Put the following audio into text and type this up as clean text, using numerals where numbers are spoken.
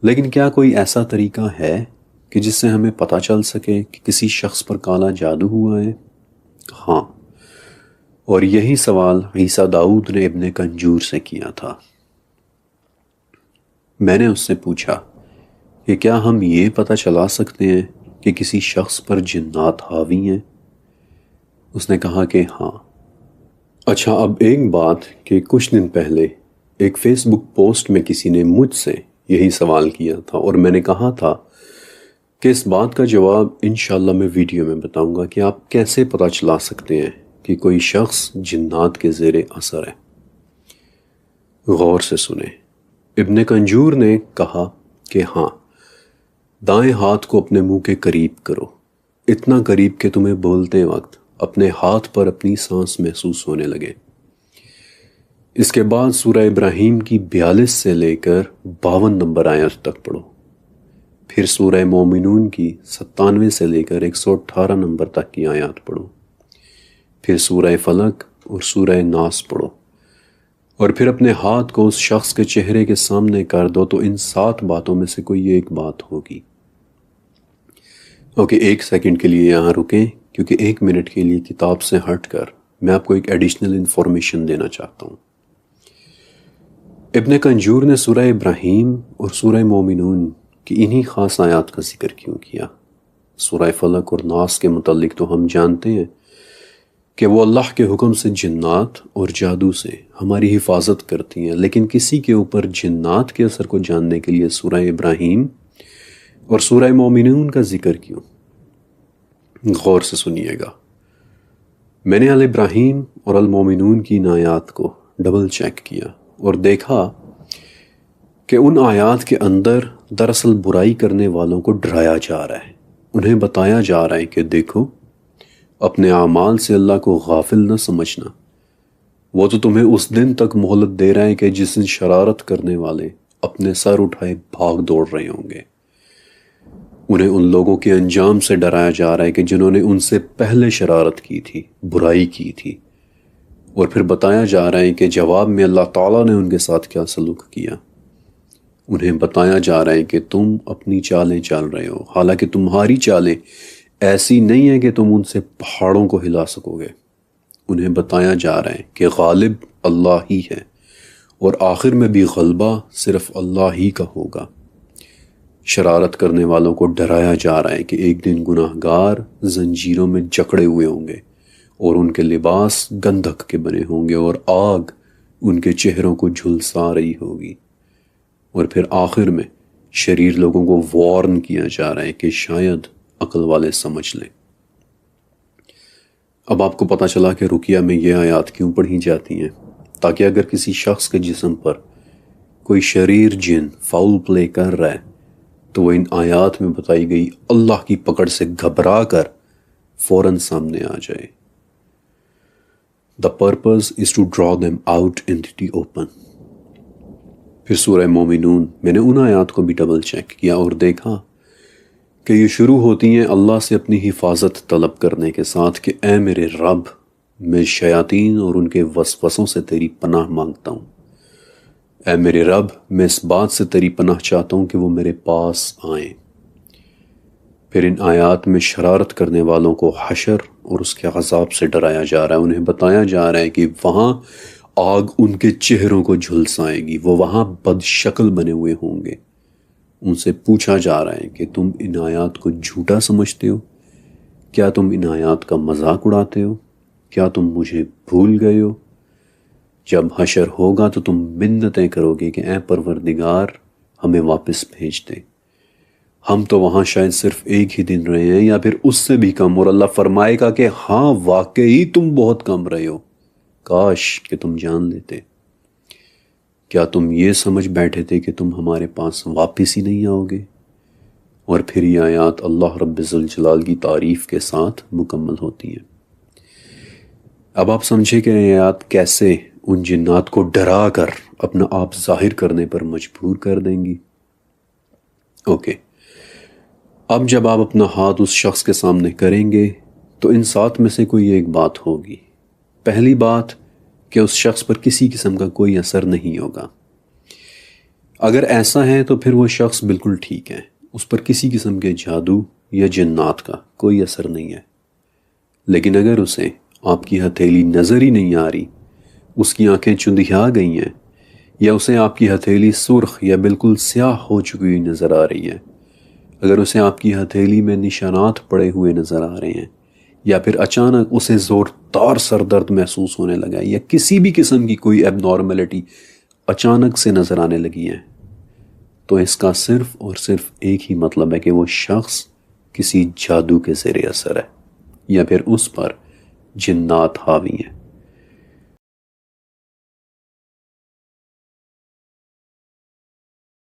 لیکن کیا کوئی ایسا طریقہ ہے کہ جس سے ہمیں پتہ چل سکے کہ کسی شخص پر کالا جادو ہوا ہے؟ ہاں، اور یہی سوال عیسیٰ داؤد نے ابن کنجور سے کیا تھا۔ میں نے اس سے پوچھا کہ کیا ہم یہ پتہ چلا سکتے ہیں کہ کسی شخص پر جنات حاوی ہیں؟ اس نے کہا کہ ہاں۔ اچھا، اب ایک بات کہ کچھ دن پہلے ایک فیس بک پوسٹ میں کسی نے مجھ سے یہی سوال کیا تھا، اور میں نے کہا تھا کہ اس بات کا جواب انشاءاللہ میں ویڈیو میں بتاؤں گا کہ آپ کیسے پتہ چلا سکتے ہیں کہ کوئی شخص جنات کے زیر اثر ہے۔ غور سے سنیں۔ ابن کنجور نے کہا کہ ہاں، دائیں ہاتھ کو اپنے منہ کے قریب کرو، اتنا قریب کہ تمہیں بولتے وقت اپنے ہاتھ پر اپنی سانس محسوس ہونے لگے۔ اس کے بعد سورہ ابراہیم کی 42 سے لے کر 52 نمبر آیت تک پڑھو، پھر سورہ مومنون کی 97 سے لے کر 118 نمبر تک کی آیات پڑھو، پھر سورہ فلق اور سورہ ناس پڑھو، اور پھر اپنے ہاتھ کو اس شخص کے چہرے کے سامنے کر دو تو ان 7 باتوں میں سے کوئی ایک بات ہوگی۔ اوکے، 1 سیکنڈ کے لیے یہاں رکیں، کیونکہ 1 منٹ کے لیے کتاب سے ہٹ کر میں آپ کو ایک ایڈیشنل انفارمیشن دینا چاہتا ہوں۔ ابن کنجور نے سورہ ابراہیم اور سورہ مومنون کی انہی خاص آیات کا ذکر کیوں کیا؟ سورہ فلق اور ناس کے متعلق تو ہم جانتے ہیں کہ وہ اللہ کے حکم سے جنات اور جادو سے ہماری حفاظت کرتی ہیں، لیکن کسی کے اوپر جنات کے اثر کو جاننے کے لیے سورہ ابراہیم اور سورہ مومنون کا ذکر کیوں؟ غور سے سنیے گا۔ میں نے الابراہیم اور المومنون کی ان آیات کو ڈبل چیک کیا اور دیکھا کہ ان آیات کے اندر دراصل برائی کرنے والوں کو ڈرایا جا رہا ہے، انہیں بتایا جا رہا ہے کہ دیکھو، اپنے اعمال سے اللہ کو غافل نہ سمجھنا، وہ تو تمہیں اس دن تک مہلت دے رہا ہے کہ جس دن شرارت کرنے والے اپنے سر اٹھائے بھاگ دوڑ رہے ہوں گے۔ انہیں ان لوگوں کے انجام سے ڈرایا جا رہا ہے کہ جنہوں نے ان سے پہلے شرارت کی تھی، برائی کی تھی، اور پھر بتایا جا رہا ہے کہ جواب میں اللہ تعالیٰ نے ان کے ساتھ کیا سلوک کیا۔ انہیں بتایا جا رہا ہے کہ تم اپنی چالیں چل رہے ہو، حالانکہ تمہاری چالیں ایسی نہیں ہیں کہ تم ان سے پہاڑوں کو ہلا سکو گے۔ انہیں بتایا جا رہا ہے کہ غالب اللہ ہی ہے، اور آخر میں بھی غلبہ صرف اللہ ہی کا ہوگا۔ شرارت کرنے والوں کو ڈرایا جا رہا ہے کہ ایک دن گناہ گار زنجیروں میں جکڑے ہوئے ہوں گے، اور ان کے لباس گندھک کے بنے ہوں گے، اور آگ ان کے چہروں کو جھلسا رہی ہوگی۔ اور پھر آخر میں شریر لوگوں کو وارن کیا جا رہا ہے کہ شاید عقل والے سمجھ لیں۔ اب آپ کو پتہ چلا کہ رقیہ میں یہ آیات کیوں پڑھی جاتی ہیں، تاکہ اگر کسی شخص کے جسم پر کوئی شریر جن فاؤل پلے کر رہا ہے تو وہ ان آیات میں بتائی گئی اللہ کی پکڑ سے گھبرا کر فوراً سامنے آ جائے۔ The purpose is to draw them out into the open۔ پھر سورہ مومنون میں نے ان آیات کو بھی ڈبل چیک کیا اور دیکھا کہ یہ شروع ہوتی ہیں اللہ سے اپنی حفاظت طلب کرنے کے ساتھ کہ اے میرے رب، میں شیاطین اور ان کے وسوسوں سے تیری پناہ مانگتا ہوں۔ اے میرے رب، میں اس بات سے تیری پناہ چاہتا ہوں کہ وہ میرے پاس آئیں۔ پھر ان آیات میں شرارت کرنے والوں کو حشر اور اس کے عذاب سے ڈرایا جا رہا ہے، انہیں بتایا جا رہا ہے کہ وہاں آگ ان کے چہروں کو جھلسائے گی، وہ وہاں بد شکل بنے ہوئے ہوں گے۔ ان سے پوچھا جا رہا ہے کہ تم ان آیات کو جھوٹا سمجھتے ہو؟ کیا تم ان آیات کا مذاق اڑاتے ہو؟ کیا تم مجھے بھول گئے ہو؟ جب حشر ہوگا تو تم منتیں کرو گے کہ اے پروردگار، ہمیں واپس بھیج دے، ہم تو وہاں شاید صرف ایک ہی دن رہے ہیں یا پھر اس سے بھی کم، اور اللہ فرمائے گا کہ ہاں واقعی تم بہت کم رہے ہو، کاش کہ تم جان لیتے۔ کیا تم یہ سمجھ بیٹھے تھے کہ تم ہمارے پاس واپس ہی نہیں آؤ گے؟ اور پھر یہ آیات اللہ رب ذوالجلال کی تعریف کے ساتھ مکمل ہوتی ہیں۔ اب آپ سمجھے کہ یہ آیات کیسے ان جنات کو ڈرا کر اپنا آپ ظاہر کرنے پر مجبور کر دیں گی۔ اوکے، اب جب آپ اپنا ہاتھ اس شخص کے سامنے کریں گے تو ان 7 میں سے کوئی ایک بات ہوگی۔ پہلی بات کہ اس شخص پر کسی قسم کا کوئی اثر نہیں ہوگا۔ اگر ایسا ہے تو پھر وہ شخص بالکل ٹھیک ہے، اس پر کسی قسم کے جادو یا جنات کا کوئی اثر نہیں ہے۔ لیکن اگر اسے آپ کی ہتھیلی نظر ہی نہیں آ رہی، اس کی آنکھیں چندھیا گئی ہیں، یا اسے آپ کی ہتھیلی سرخ یا بالکل سیاہ ہو چکی ہوئی نظر آ رہی ہے، اگر اسے آپ کی ہتھیلی میں نشانات پڑے ہوئے نظر آ رہے ہیں، یا پھر اچانک اسے زوردار سر درد محسوس ہونے لگا ہے، یا کسی بھی قسم کی کوئی ایب نارملٹی اچانک سے نظر آنے لگی ہے، تو اس کا صرف اور صرف ایک ہی مطلب ہے کہ وہ شخص کسی جادو کے زیر اثر ہے، یا پھر اس پر جنات حاوی ہیں۔